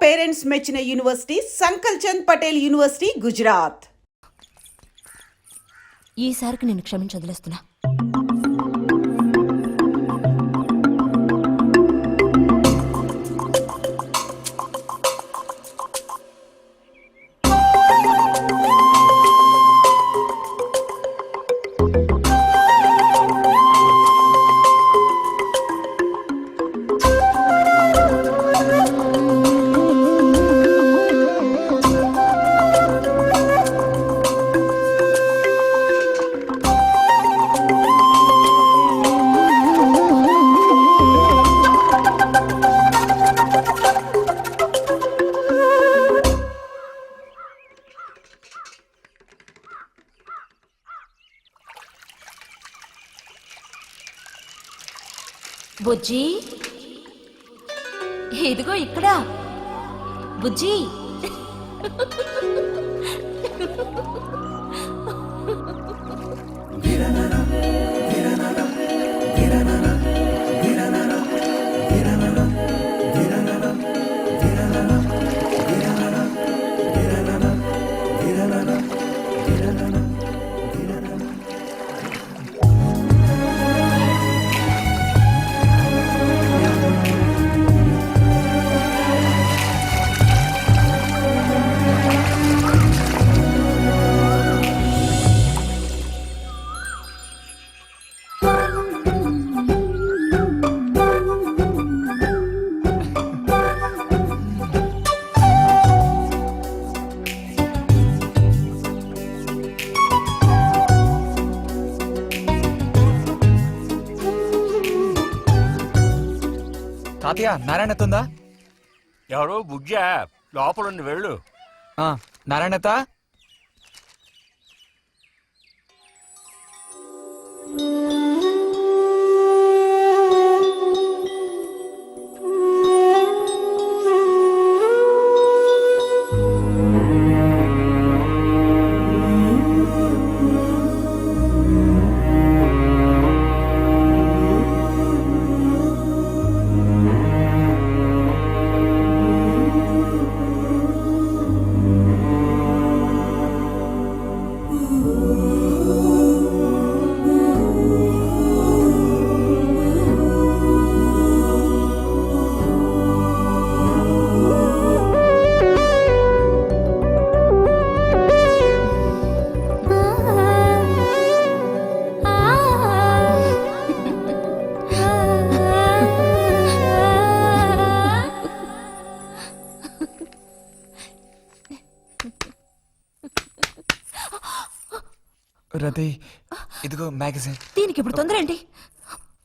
Parents మెచ్చిన university సంకల్ Chand Patel university Gujarat. ఈసారికి నేను క్షమించి వదిలేస్తున్నా. బుజ్జి, ఇదిగో ఇక్కడ. బుజ్జి, తాతయ్య నారాయణతుందా? ఎవరు బుజ్జా? లోపలుండి వెళ్ళు. నారాయణత, రతి, ఇదిగో మ్యాగజైన్. దీనికి ఇప్పుడు తొందర ఏంటి?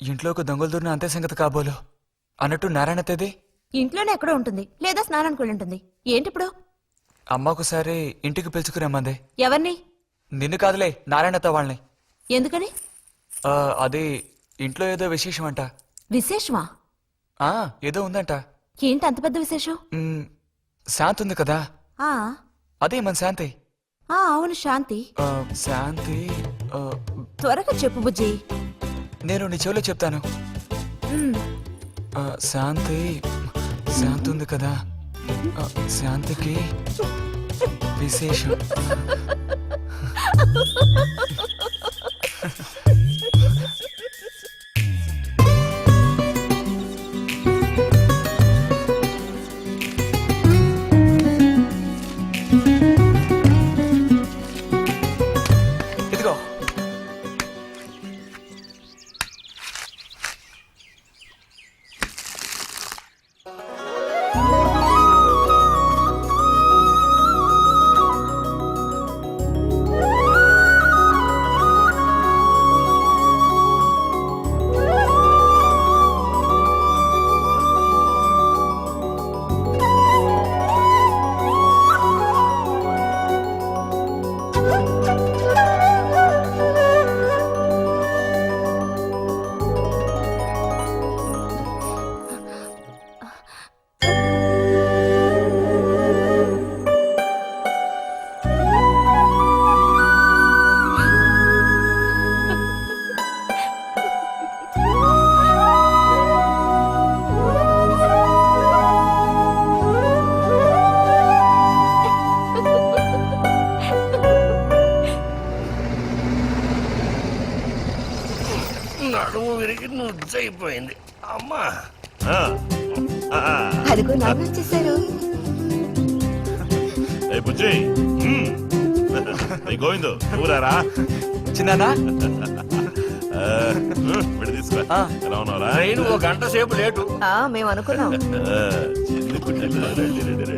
ఇంట్లో ఒక దొంగలు దూరిన అంతే సంగతి కాబోలు. అన్నట్టు నారాయణతది ఇంట్లోనే ఎక్కడో ఉంటుంది, లేదా స్నానానికి వెళ్ళి ఉంటుంది. ఏంటి ఇప్పుడు? అమ్మ ఒకసారి ఇంటికి పిలుచుకురమ్మంది. ఎవరిని? నిన్ను కాదులే, నారాయణత వాళ్ళని. ఎందుకని? అది ఇంట్లో ఏదో విశేషం అంట. విశేషమా? ఏదో ఉందంట. ఏంటి అంత పెద్ద విశేషం? శాంతి ఉంది కదా, ఆ అదే మన శాంతి. అవును, శాంతి. శాంతి, త్వరగా చెప్పు బుజ్జి. నేను నీ చెవిలో చెప్తాను. శాంతి శాంతి ఉంది కదా, శాంతికి విశేషం. ఇదిగో, అయిపోయింది అమ్మా. ఆ, ఆ, అదిగో నాన్న వచ్చేసారు. ఏ బుజ్జి ఏ గోవిందు ఊరారా చిన్నానా విడి తీసుకురా. ఆ. ఎలా ఉన్నారా? ట్రైన్ ఓ గంట సేపు లేటు. మేము అనుకున్నాం. చిన్ని పుట్టిల్లు, రండి, రండి, రండి.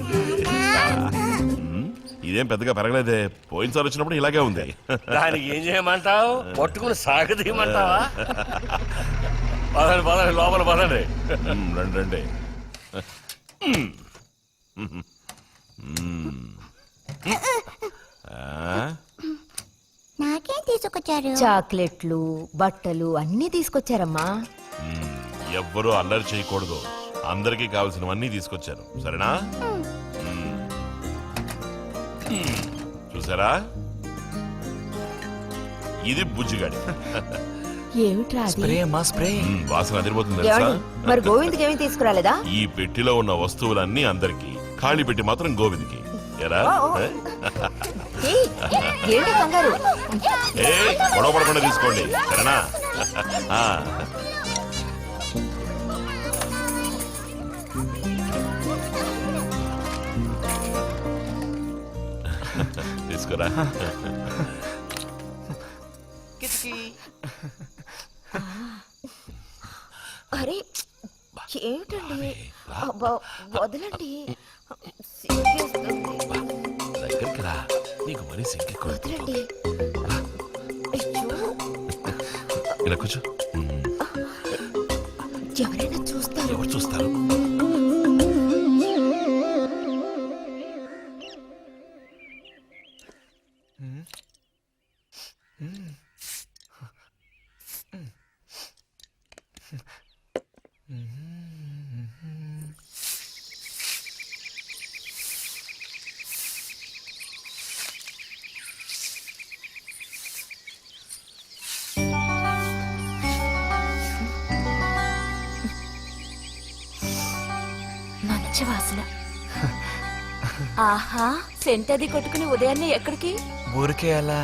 ఇదేం పెద్దగా పెరగలేదే, పోయినసారి వచ్చినప్పుడు ఇలాగే ఉంది. దానికి ఏం చేయమంటావు? పట్టుకుని సాగదీయమంటావా? పదండి పదండి, లోపల పదండి. రండి రండి. నాకేం తీసుకొచ్చారు? చాక్లెట్లు, బట్టలు అన్నీ తీసుకొచ్చారమ్మా. ఎవ్వరూ అల్లరి చేయకూడదు, అందరికీ కావాల్సినవన్నీ తీసుకొచ్చాను, సరేనా? చూసారా, ఇది బుజ్జిగాడి. ఏమిట్రా అది? స్ప్రే అమ్మా స్ప్రే. వాసన అదిరిపోతుంది తెలుసా? ఏమండి, మరి గోవింద్కి ఏమీ తీసుకురాలేదా? ఈ పెట్టిలో ఉన్న వస్తువులన్నీ అందరికి, ఖాళీ పెట్టి మాత్రం గోవింద్కి. ఎరా ఏయ్, ఏంటి కంగారు? ఏ గొడవ పడకుండా తీసుకోండి, సరేనా? ఆ. తీసుకురా. అరే ఏమిటండి, అబ్బా, వదలండి. సిగ్గేస్తుంది. దగ్గరికి రా, నీకు మరీ సింకెక్కువ. వదలండి. అయ్యో, ఇలా కూర్చో. ఎవరైనా చూస్తారు. ఎవరు చూస్తారు? మంచి వాసన. ఆహా, సెంట్ అది కొట్టుకుని ఉదయాన్నే ఎక్కడికి? ఊరికే అలా.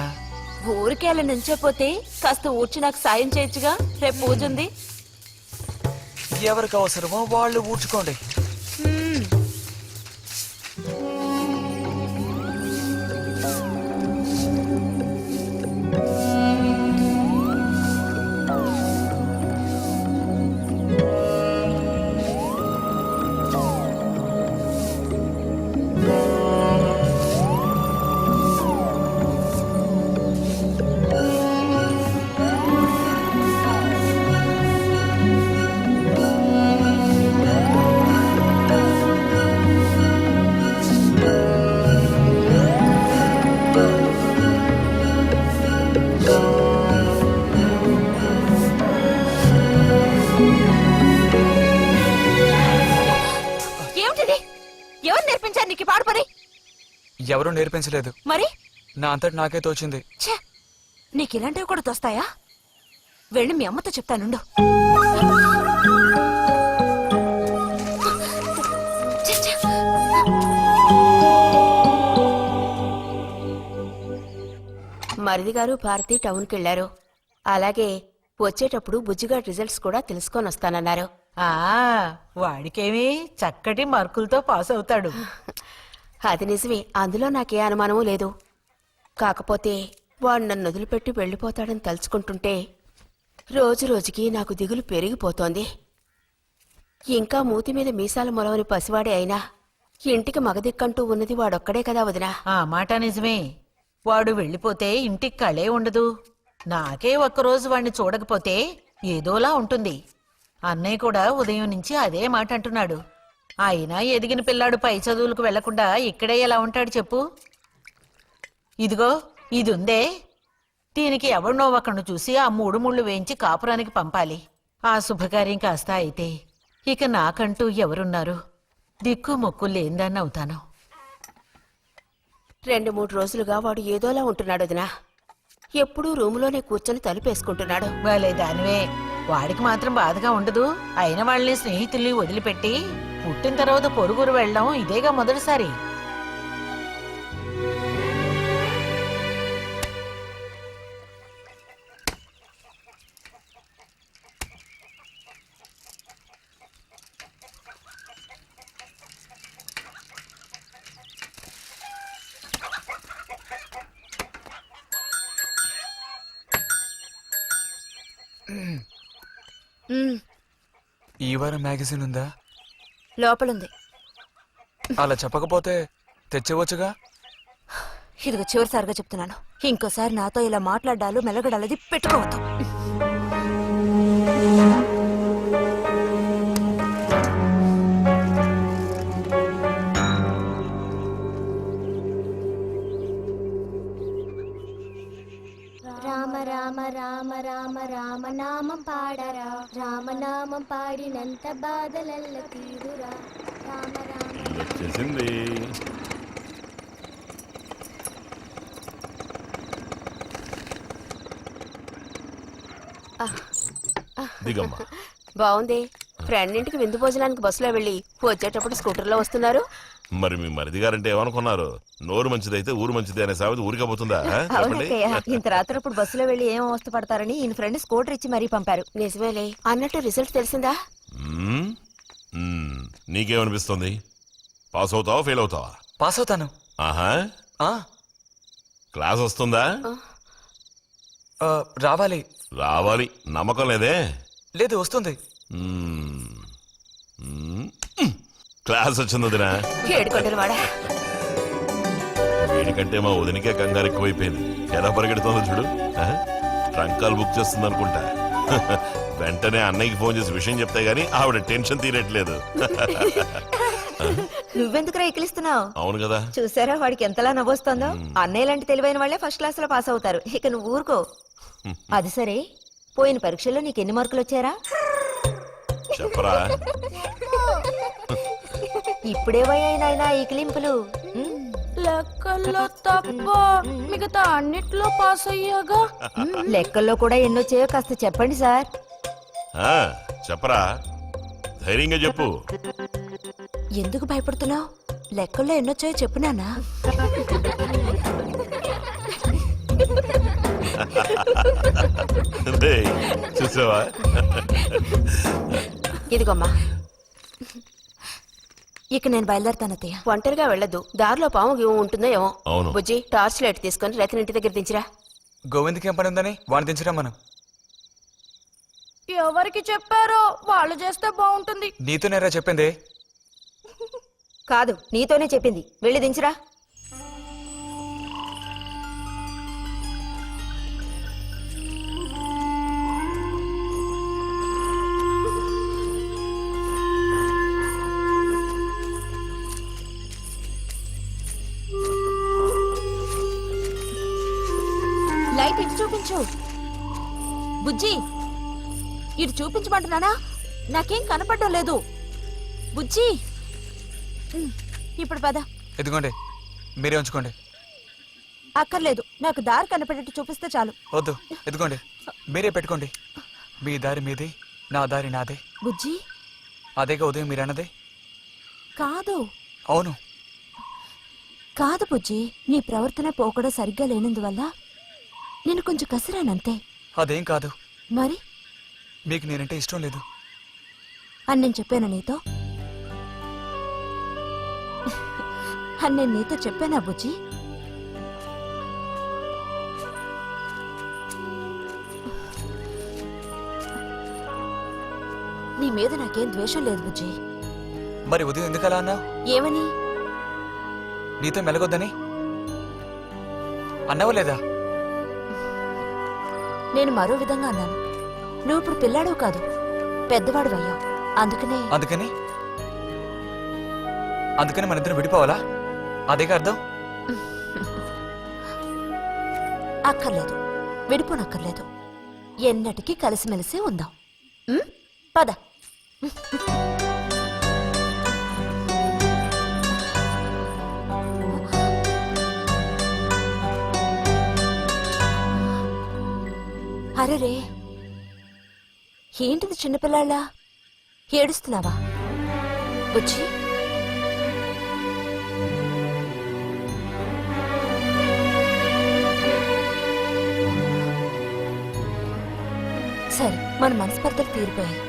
ఊరికే అలా నుంచోపోతే కాస్త ఊడ్చి నాకు సాయం చేయొచ్చుగా, రేపు పూజ ఉంది. ఎవరికి అవసరమో వాళ్ళు ఊడ్చుకోండి. ఎవరు నేర్పించారు నీకు పాడు పని? ఎవరూ నేర్పించలేదు, మరి నా అంతటి నాకే తోచింది. ఛే, నీకు ఇలాంటివి కూడా తోస్తాయా? వెళ్ళి మీ అమ్మతో చెప్తానుండు. ఛే, ఛే. మరిది గారు భారతి టౌన్కి వెళ్లారు. అలాగే వచ్చేటప్పుడు బుజ్జిగాడి రిజల్ట్స్ కూడా తెలుసుకొని వస్తానన్నారు. వాడికేమి చక్కటి మార్కులతో పాస్ అవుతాడు. అది నిజమే, అందులో నాకే అనుమానమూ లేదు. కాకపోతే వాడు నన్ను వదిలిపెట్టి వెళ్ళిపోతాడని తలుచుకుంటుంటే రోజు రోజుకి నాకు దిగులు పెరిగిపోతోంది. ఇంకా మూతి మీద మీసాల మొలవని పసివాడే అయినా ఇంటికి మగదిక్కంటూ ఉన్నది వాడొక్కడే కదా వదినా. ఆ మాట నిజమే. వాడు వెళ్ళిపోతే ఇంటికి కళే ఉండదు. నాకే ఒక్కరోజు వాణ్ణి చూడకపోతే ఏదోలా ఉంటుంది. అన్నయ్య కూడా ఉదయం నుంచి అదే మాట అంటున్నాడు. అయినా ఎదిగిన పిల్లాడు పై చదువులకు వెళ్లకుండా ఇక్కడే ఎలా ఉంటాడు చెప్పు? ఇదిగో ఇది ఉందే, దీనికి ఎవరినో ఒకరిని చూసి ఆ 3 ముళ్ళు వేయించి కాపురానికి పంపాలి. ఆ శుభకార్యం కాస్త అయితే ఇక నాకంటూ ఎవరున్నారు? దిక్కు మొక్కు లేందాన్ని అవుతాను. 2-3 రోజులుగా వాడు ఏదోలా ఉంటున్నాడు వదినా. ఎప్పుడూ రూములోనే కూర్చొని తలుపేసుకుంటున్నాడు. భలే దానివే, వాడికి మాత్రం బాధగా ఉండదు. అయిన వాళ్ళని స్నేహితుల్ని వదిలిపెట్టి పుట్టిన తర్వాత పొరుగురు వెళ్ళడం ఇదేగా మొదటిసారి. ఈ వారం మ్యాగజైన్ ఉందా? లోపలుంది. అలా చెప్పకపోతే తెచ్చేవచ్చుగా. ఇదిగో చివరిసారిగా చెప్తున్నాను, ఇంకోసారి నాతో ఇలా మాట్లాడాలు మెలగడాలది పెట్టుకోవద్దు. రామ రామ రామ రామ రామనామం పాడరా, రామనామం పాడినంత బాధలల్ల తీరురా. రామ రామ వచ్చేసింది. దిగమ్మా. బాగుంది. ఫ్రెండ్ ఇంటికి విందు భోజనానికి బస్సులో వెళ్ళి వచ్చేటప్పుడు స్కూటర్లో వస్తున్నారు. మరి మీ మరిది గారంటే ఏమనుకున్నారు? నోరు మంచిదైతే ఊరు మంచిది అనే సామెత ఊరికపోతుందా? చెప్పండి. ఇంత రాత్రప్పుడు బస్సులో వెళ్ళి ఏం అవస్థ పడతారని ఈయన ఫ్రెండ్ స్కూటర్ ఇచ్చి మరీ పంపారు. నిజమేలే. అన్నట్టు రిజల్ట్ తెలిసిందా? మ్మ్? నీకేమనిపిస్తుంది? పాస్ అవుతావా ఫెయిల్ అవుతావా? పాస్ అవుతాను. ఆహా, ఆ, క్లాస్ వస్తుందా? రావాలి. రావాలి. నమ్మకం లేదే? లేదు, వస్తుంది. మ్మ్. మ్మ్. క్లాస్ వచ్చింది వదినా. ఏడుకొండలు వాడా. వీడికంటే మా వదినకే కంగారు ఎక్కువైపోయింది. ఎలా పరిగెడుతుందో చూడు. ఆ? ట్రంకాలు బుక్ చేస్తుంది అనుకుంటా. వెంటనే అన్నయ్యకి ఫోన్ చేసి విషయం చెప్తే గానీ ఆవిడ టెన్షన్ తీరట్లేదు. నువ్వెందుకు రైకిలిస్తున్నావు? అవును కదా. చూసారా వాడికి ఎంతలా నవ్వొస్తుందో. అన్నయ్య లాంటి తెలివైన వాళ్లే ఫస్ట్ క్లాస్ లో పాస్ అవుతారు. ఇక నువ్వు ఊరుకో. అది సరే, పోయిన పరీక్షల్లో నీకు ఎన్ని మార్కులు వచ్చారా? చెప్పరా. ఇప్పుడేవైనా ఈ క్లింపులు. లెక్కల్లో తప్ప మిగతా అన్నిట్లో పాస్ అయ్యాగా. లెక్కల్లో కూడా ఎన్నొచ్చాయో కాస్త చెప్పండి సార్. ఆ, చెప్పరా. ధైర్యంగా చెప్పు. ఎందుకు భయపడుతున్నావు? లెక్కల్లో ఎన్నొచ్చాయో చెప్పు నాన్న. డేయ్, చూసావా? ఇదిగోమ్మా. ఇక నేను బయలుదేరుతాను అత్తయ్య. ఒంటరిగా వెళ్ళదు. దారిలో పాము గీము ఉంటుందో ఏమో. అవును. బుజ్జి, టార్చ్ లైట్ తీసుకొని రతన్ ఇంటి దగ్గర దించిరా. గోవింద్కి ఏం పని ఉందని వాడిని దించరా మనం. ఎవరికి చెప్పారో వాళ్ళు చేస్తే బాగుంటుంది. నీతో నేరా చెప్పింది. కాదు, నీతోనే చెప్పింది. వెళ్ళి దించురా. లైట్ ఇటు చూపించు. బుజ్జి, ఇటు చూపించమంటున్నానా? నాకేం కనపడడం లేదు. బుజ్జి, ఇప్పుడు పద. ఎదుగోండి, మీరే ఉంచుకోండి. అక్కర్లేదు, నాకు దారి కనపడేట్టు చూపిస్తే చాలు. వద్దు, ఎదుగోండి, మీరే పెట్టుకోండి. మీ దారి మీది, నా దారి నాదే. బుజ్జి, అదేగా ఉదయం మీరు అన్నదే. కాదు. అవును. కాదు బుజ్జి, నీ ప్రవర్తన పోకడా సరిగ్గా లేనందువల్ల నేను కొంచెం కసిరానంతే. అదేం కాదు. మరి మీకు నేనంటే ఇష్టం లేదు అని నేను చెప్పాను నీతో? అని నేను నీతో చెప్పానా బుజ్జి? నీ మీద నాకేం ద్వేషం లేదు బుజ్జి. మరి ఉదయం ఎందుకు అలా అన్నావు? ఏమని? నీతో మెలగొద్దని అన్నావా లేదా? నేను మరో విధంగా అన్నాను. నువ్వు ఇప్పుడు పిల్లాడవు కాదు, పెద్దవాడు అయ్యావు. అందుకని మన ఇద్దరం విడిపోవాలా? అదేగా అర్థం. అక్కర్లేదు, విడిపోనక్కర్లేదు. ఎన్నటికీ కలిసిమెలిసి ఉందాం. పద. అరే, ఏంటిది చిన్నపిల్లాళ్ళ ఏడుస్తున్నావా బుజ్జి? సరే, మన మనస్పర్ధలు తీరిపోయాయి.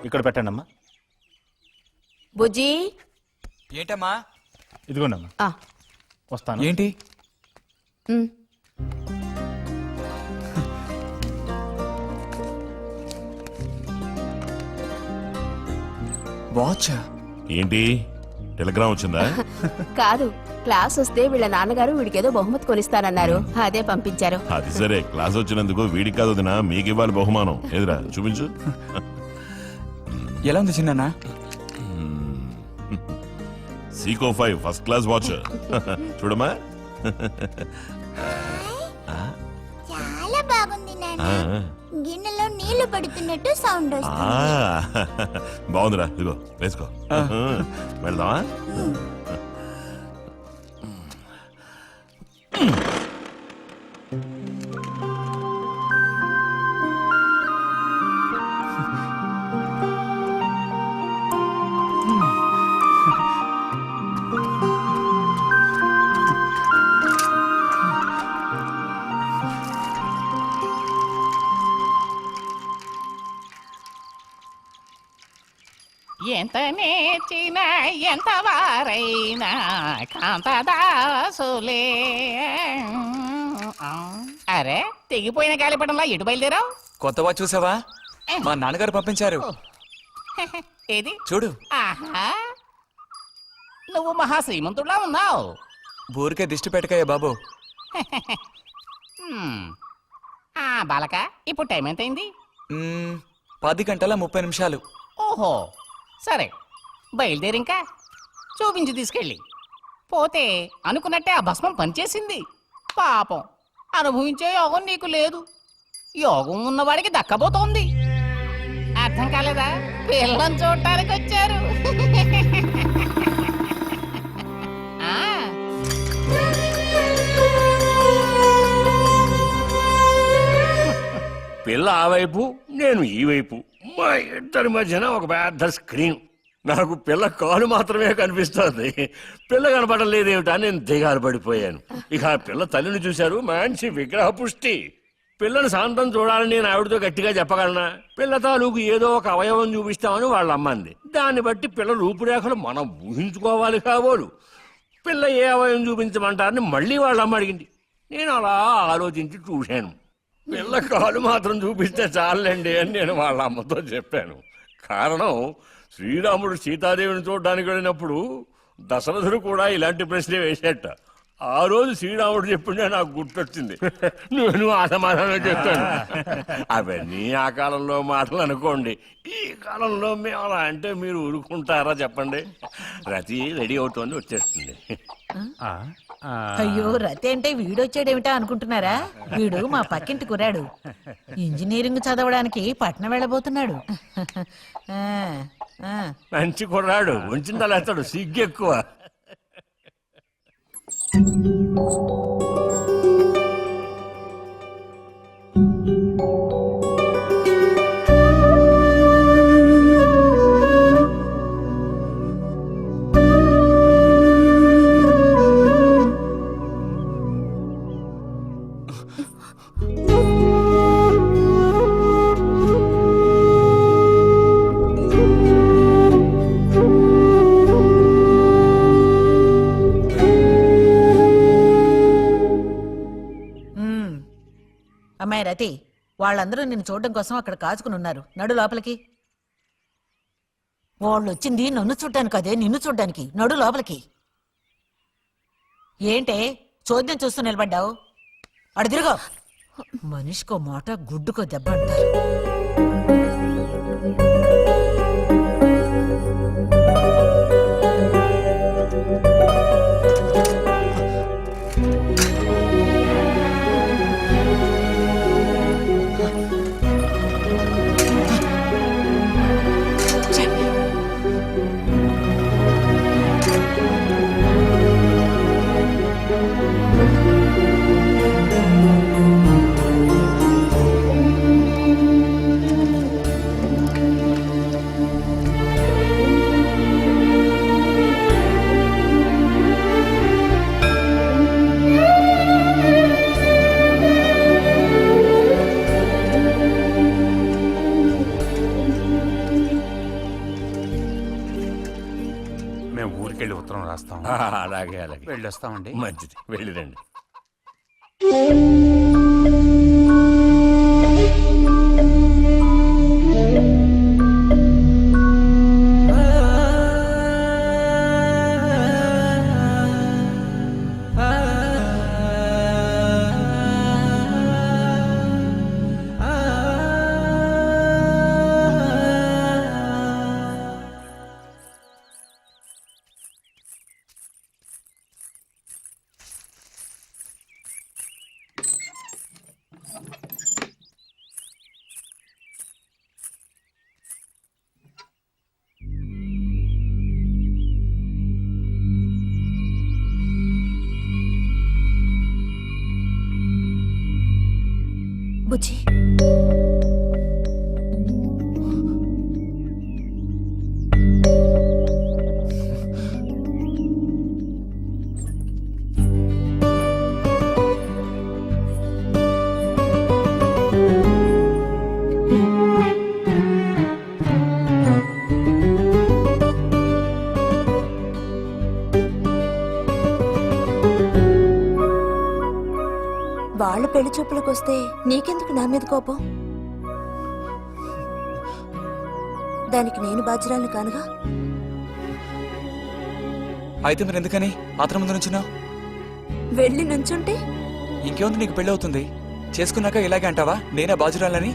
ఇక్కడ పెట్టండి అమ్మా. బుజ్జి ఏంటమ్మా? ఇదిగోండమ్మా. ఆ, వస్తాను. ఏంటి? ఉమ్. వాచ్? ఏంటి టెలిగ్రామ్ వచ్చిందా? కాదు, క్లాస్ వస్తే వీళ్ళ నాన్నగారు వీడికేదో బహుమతి కొనిస్తానన్నారు, అదే పంపించారు. అది సరే, క్లాస్ వచ్చినందుకు వీడికి కాదు వదినా, మీకు ఇవ్వాలి బహుమానం. ఎదురా చూపించు. ఎలా ఉంది చిన్న? Seeko 5 first class watch. చూడమ్మా. చాలా బాగుంది నాన్న. ఆ, గిన్నెలో నీళ్లు పడుతున్నట్టు సౌండ్ ఆ, వస్తుంది. బాగుందిరా, ఇదిగో వేసుకో. వెళ్దామా? ఎంత నేర్చిన ఎంత వారైనా కాంతదాసులే. అరే, తెగిపోయిన గాలిపటంలా ఎటు బయలుదేరావు? కొత్త వాచ్ చూసావా? మా నాన్నగారు పంపించారు. ఏది చూడు. ఆహా, నువ్వు మహా శ్రీమంతుడులా ఉన్నావు. ఊరికే దిష్టి పెట్టకయ్యా బాబు. బాలక, ఇప్పుడు టైం ఎంతైంది? 10:30 ఓహో, సరే బయలుదేరి ఇంకా చూపించి తీసుకెళ్ళి. పోతే అనుకున్నట్టే ఆ భస్మం పనిచేసింది. పాపం, అనుభవించే యోగం నీకు లేదు. యోగం ఉన్నవాడికి దక్కబోతోంది. అర్థం కాలేదా? పిల్లని చూడటానికి వచ్చారు. ఆ, పిల్ల ఆ వైపు, నేను ఈ వైపు, మా ఇద్దరి మధ్యన ఒక పెద్ద స్క్రీన్. నాకు పిల్ల కాలు మాత్రమే కనిపిస్తోంది. పిల్ల కనపడడం లేదేమిటా నేను దిగాలు పడిపోయాను. ఇక ఆ పిల్ల తల్లిని చూశారు, మంచి విగ్రహ పుష్టి. పిల్లని శాంతం చూడాలని నేను ఆవిడతో గట్టిగా చెప్పగలనా? పిల్ల తాలూకు ఏదో ఒక అవయవం చూపిస్తామని వాళ్ళ అమ్మంది. దాన్ని బట్టి పిల్ల రూపురేఖలు మనం ఊహించుకోవాలి కాబోలు. పిల్ల ఏ అవయవం చూపించమంటారని మళ్ళీ వాళ్ళ అమ్మ అడిగింది. నేను అలా ఆలోచించి చూశాను. పిల్ల కాలు మాత్రం చూపిస్తే చాలండి అని నేను వాళ్ళ అమ్మతో చెప్పాను. కారణం, శ్రీరాముడు సీతాదేవిని చూడడానికి వెళ్ళినప్పుడు దశరథుడు కూడా ఇలాంటి ప్రశ్నే వేసేట. ఆ రోజు శ్రీరాముడు చెప్పిండే నాకు గుర్తొచ్చింది. నేను ఆ సమాధానం చెప్తాను. అవన్నీ ఆ కాలంలో మాటలు అనుకోండి. ఈ కాలంలో మేము అలా అంటే మీరు ఊరుకుంటారా చెప్పండి? రతి రెడీ అవుతోంది, వచ్చేస్తుంది. అయ్యో, రతి అంటే వీడొచ్చాడేమిటా అనుకుంటున్నారా? వీడు మా పక్కింటి కుర్రాడు. ఇంజనీరింగ్ చదవడానికి పట్నం వెళ్ళబోతున్నాడు. ఆ, ఆ. మంచి కుర్రాడు, ఉంచిందా లేస్తాడు, సిగ్గు ఎక్కువ. అమ్మాయి రతి, వాళ్ళందరూ నిన్ను చూడడం కోసం అక్కడ కాచుకుని ఉన్నారు. నడు లోపలికి. వాళ్ళు వచ్చింది నన్ను చూడ్డానికి అదే, నిన్ను చూడ్డానికి. నడు లోపలికి. ఏంటే చోద్యం చూస్తూ నిలబడ్డావు? అడు తిరుగు. మనిషికో మాట, గుడ్డుకో దెబ్బ అంటారు. అలాగే అలాగే వెళ్ళొస్తామండి. మంచిది, వెళ్ళిరండి. బుజ్జి వాళ్ళ పెళ్లి చూపులకు వస్తే నీకెందుకు నా మీద కోపం? దానికి నేను బాధ్యురాలు కానుగా. అయితే మరి ఎందుకని అతని ముందు నుంచున్నావు? వెళ్ళి నుంచుంటే ఇంకేముంది, నీకు పెళ్ళి అవుతుంది. చేసుకున్నాక ఇలాగే అంటావా నేనే బాజురాలని?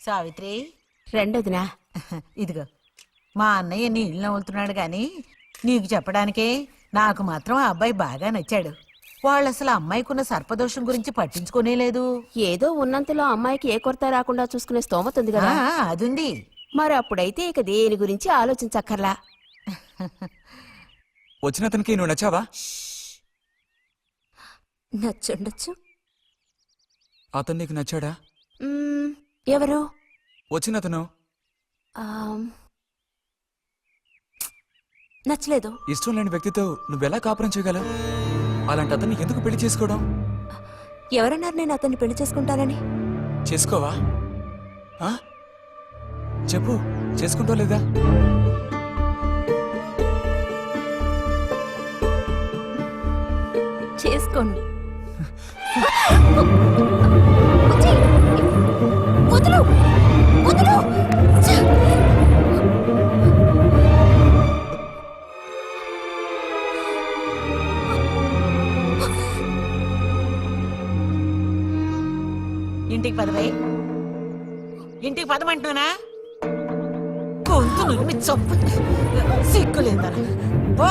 సావిత్రి, రెండోదినా. ఇదిగో మా అన్నయ్య నీళ్ళు నవ్వులుతున్నాడు గాని నీకు చెప్పడానికే. నాకు మాత్రం ఆ అబ్బాయి బాగా నచ్చాడు. వాళ్ళు అసలు అమ్మాయికున్న సర్పదోషం గురించి పట్టించుకోనే లేదు. ఏదో ఉన్నంతలో అమ్మాయికి ఏ కొరత రాకుండా చూసుకునే స్తోమత ఉంది కదా. అదుంది. మరి అప్పుడైతే ఇక దేని గురించి ఆలోచించక్కర్లా. వచ్చిన అతనికి నువ్వు నచ్చావా? నచ్చుండొచ్చు. అతను నీకు నచ్చాడా? ఎవరు? వచ్చిన అతను నచ్చలేదు. ఇష్టం లేని వ్యక్తితో నువ్వెలా కాపురం చేయగలవు? అలాంటి అతన్ని ఎందుకు పెళ్లి చేసుకోవడం? ఎవరన్నారు నేను అతన్ని పెళ్లి చేసుకుంటానని? చేసుకోవా? ఆ? చెప్పు, చేసుకుంటావు లేదా? చేసుకోండి. వదులు, వదులు. ఇంటికి పదవే. ఇంటికి పదమంటున్నానా? గొంతు నువ్వు చంపు. సిగ్గులేదరా. ఓ